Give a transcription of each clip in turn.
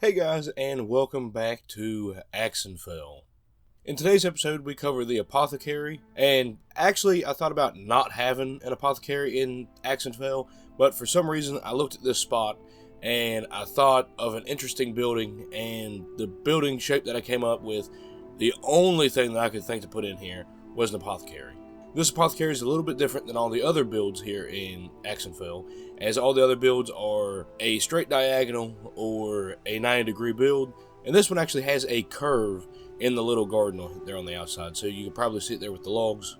Hey guys, and welcome back to Aexenfell. In today's episode, we cover the Apothecary, and actually, I thought about not having an Apothecary in Aexenfell, but for some reason, I looked at this spot, and I thought of an interesting building, and the building shape that I came up with, the only thing that I could think to put in here was an Apothecary. This Apothecary is a little bit different than all the other builds here in Aexenfell, as all the other builds are a straight diagonal or a 90-degree build, and this one actually has a curve in the little garden there on the outside, so you can probably see it there with the logs.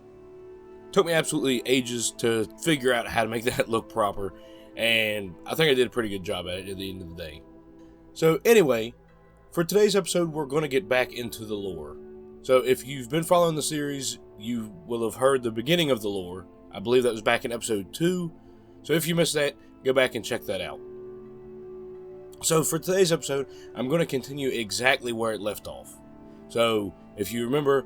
Took me absolutely ages to figure out how to make that look proper, and I think I did a pretty good job at it at the end of the day. So anyway, for today's episode, we're going to get back into the lore. So if you've been following the series, you will have heard the beginning of the lore. I believe that was back in episode 2. So if you missed that, go back and check that out. So for today's episode, I'm going to continue exactly where it left off. So if you remember,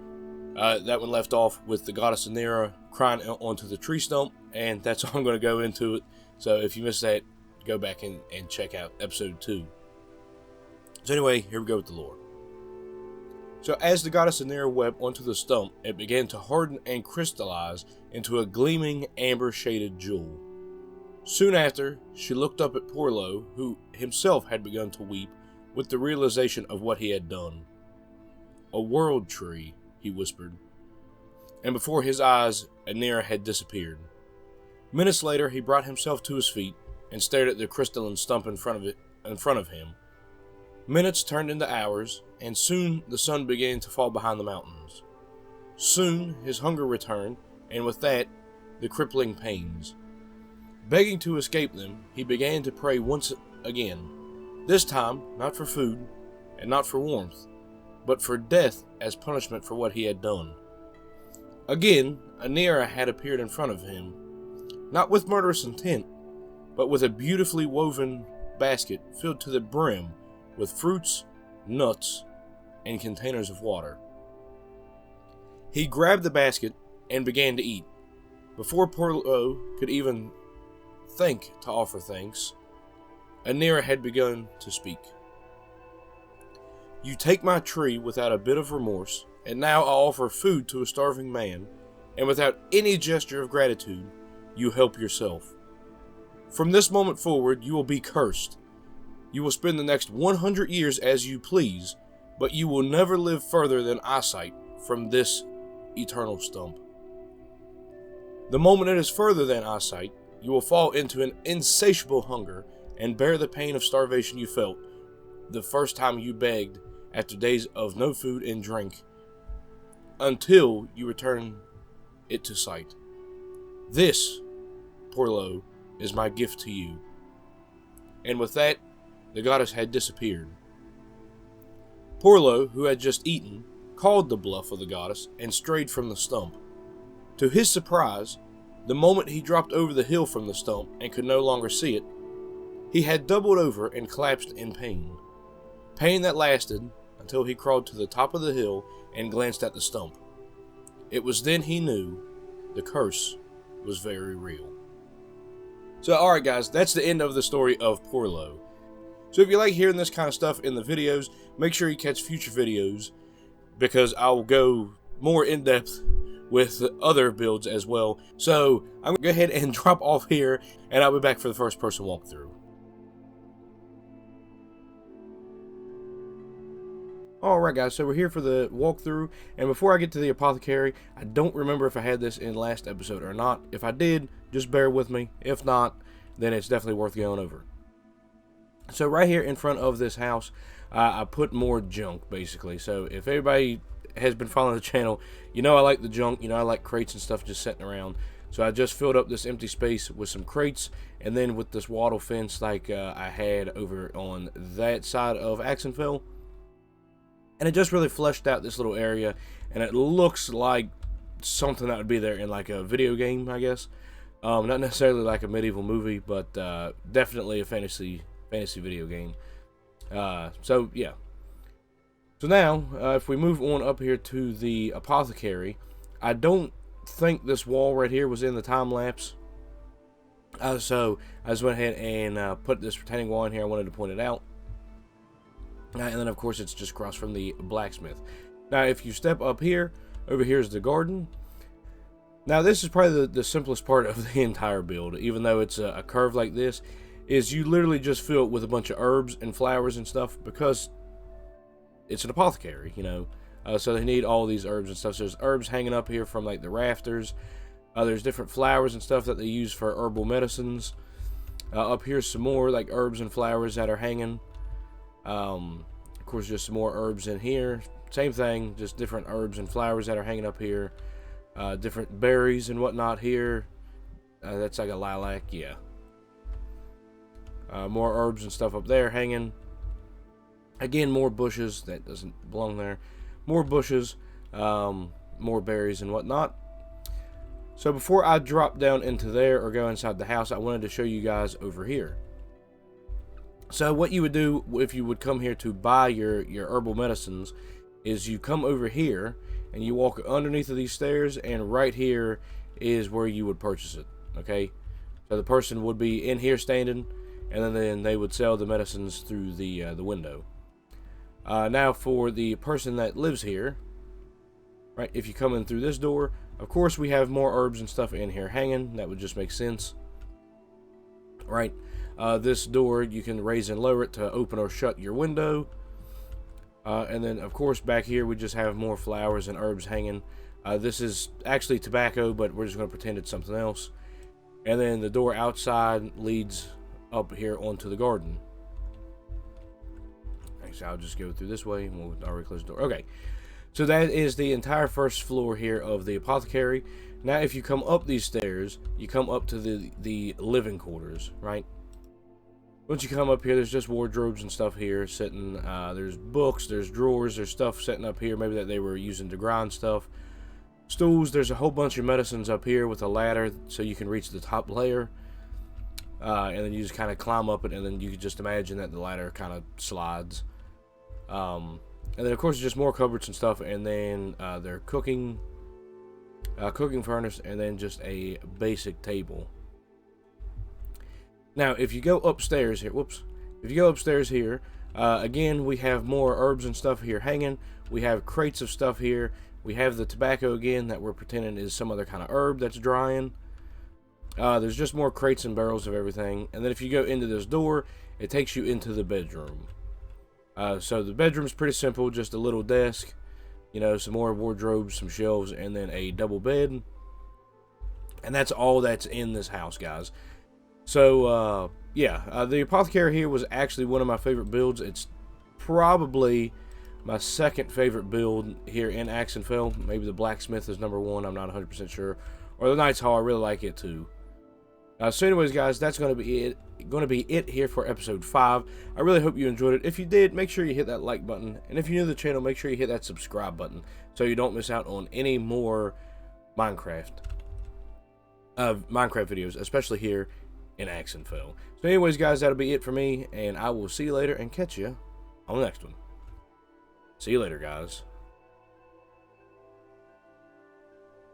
that one left off with the goddess Anira crying onto the tree stump, and that's all I'm going to go into it. So if you missed that, go back and check out episode 2. So anyway, here we go with the lore. So as the goddess Anira wept onto the stump, it began to harden and crystallize into a gleaming amber-shaded jewel. Soon after, she looked up at Porlo, who himself had begun to weep with the realization of what he had done. "A world tree," he whispered, and before his eyes, Anira had disappeared. Minutes later, he brought himself to his feet and stared at the crystalline stump in front of him. Minutes turned into hours, and soon the sun began to fall behind the mountains. Soon his hunger returned, and with that, the crippling pains. Begging to escape them, he began to pray once again, this time not for food and not for warmth, but for death as punishment for what he had done. Again, Anira had appeared in front of him, not with murderous intent, but with a beautifully woven basket filled to the brim with fruits, nuts, and containers of water. He grabbed the basket and began to eat. Before Porlo could even think to offer thanks, Anira had begun to speak. "You take my tree without a bit of remorse, and now I offer food to a starving man, and without any gesture of gratitude, you help yourself. From this moment forward, you will be cursed. You will spend the next 100 years as you please, but you will never live further than eyesight from this eternal stump. The moment it is further than eyesight, you will fall into an insatiable hunger and bear the pain of starvation you felt the first time you begged after days of no food and drink, until you return it to sight. This, Porlo, is my gift to you." And with that, the goddess had disappeared. Porlo, who had just eaten, called the bluff of the goddess and strayed from the stump. To his surprise, the moment he dropped over the hill from the stump and could no longer see it, he had doubled over and collapsed in pain. Pain that lasted until he crawled to the top of the hill and glanced at the stump. It was then he knew the curse was very real. So alright guys, that's the end of the story of Porlo. So if you like hearing this kind of stuff in the videos, make sure you catch future videos, because I'll go more in depth with other builds as well. So I'm going to go ahead and drop off here, and I'll be back for the first person walkthrough. Alright guys, so we're here for the walkthrough, and before I get to the Apothecary, I don't remember if I had this in last episode or not. If I did, just bear with me. If not, then it's definitely worth going over. So right here in front of this house, I put more junk, basically. So if everybody has been following the channel, you know I like the junk. You know I like crates and stuff just sitting around. So I just filled up this empty space with some crates, and then with this wattle fence like I had over on that side of Aexenfell. And it just really fleshed out this little area, and it looks like something that would be there in like a video game, I guess. Not necessarily like a medieval movie, but definitely a fantasy video game. So yeah. So now, if we move on up here to the Apothecary, I don't think this wall right here was in the time lapse. So I just went ahead and put this retaining wall in here. I wanted to point it out. And then, of course, it's just across from the blacksmith. Now, if you step up here, over here is the garden. Now, this is probably the simplest part of the entire build, even though it's a curve like this, is you literally just fill it with a bunch of herbs and flowers and stuff, because it's an apothecary, you know. So they need all these herbs and stuff. So there's herbs hanging up here from, like, the rafters. There's different flowers and stuff that they use for herbal medicines. Up here's some more, like, herbs and flowers that are hanging. Of course, just some more herbs in here. Same thing, just different herbs and flowers that are hanging up here. Different berries and whatnot here. That's like a lilac, yeah. More herbs and stuff up there hanging. Again, more bushes. That doesn't belong there. More bushes. More berries and whatnot. So before I drop down into there or go inside the house, I wanted to show you guys over here. So what you would do if you would come here to buy your herbal medicines is you come over here and you walk underneath of these stairs, and right here is where you would purchase it. Okay, so the person would be in here standing, and then they would sell the medicines through the window. Now for the person that lives here, right, if you come in through this door, of course we have more herbs and stuff in here hanging. That would just make sense, right? This door you can raise and lower it to open or shut your window. And then, of course, back here we just have more flowers and herbs hanging. This is actually tobacco, but we're just going to pretend it's something else. And then the door outside leads up here onto the garden. Actually, I'll just go through this way, and we'll already close the door. Okay, so that is the entire first floor here of the apothecary. Now, if you come up these stairs, you come up to the living quarters, right? Once you come up here, there's just wardrobes and stuff here sitting. There's books, there's drawers, there's stuff sitting up here, maybe that they were using to grind stuff. Stools, there's a whole bunch of medicines up here with a ladder so you can reach the top layer. And then you just kind of climb up it, and then you can just imagine that the ladder kind of slides. And then, of course, just more cupboards and stuff, and then their cooking furnace, and then just a basic table. Now, if you go upstairs here, if you go upstairs here, again, we have more herbs and stuff here hanging. We have crates of stuff here. We have the tobacco again that we're pretending is some other kind of herb that's drying. There's just more crates and barrels of everything. And then if you go into this door, it takes you into the bedroom. So the bedroom's pretty simple, just a little desk, you know, some more wardrobes, some shelves, and then a double bed. And that's all that's in this house, guys. So, the apothecary here was actually one of my favorite builds. It's probably my second favorite build here in Aexenfell. Maybe the blacksmith is number one, I'm not 100% sure. Or the Knight's Hall, I really like it too. So anyways, guys, that's going to be it here for episode 5. I really hope you enjoyed it. If you did, make sure you hit that like button. And if you're new to the channel, make sure you hit that subscribe button so you don't miss out on any more Minecraft videos, especially here in Aexenfell. So anyways, guys, that'll be it for me, and I will see you later and catch you on the next one. See you later, guys.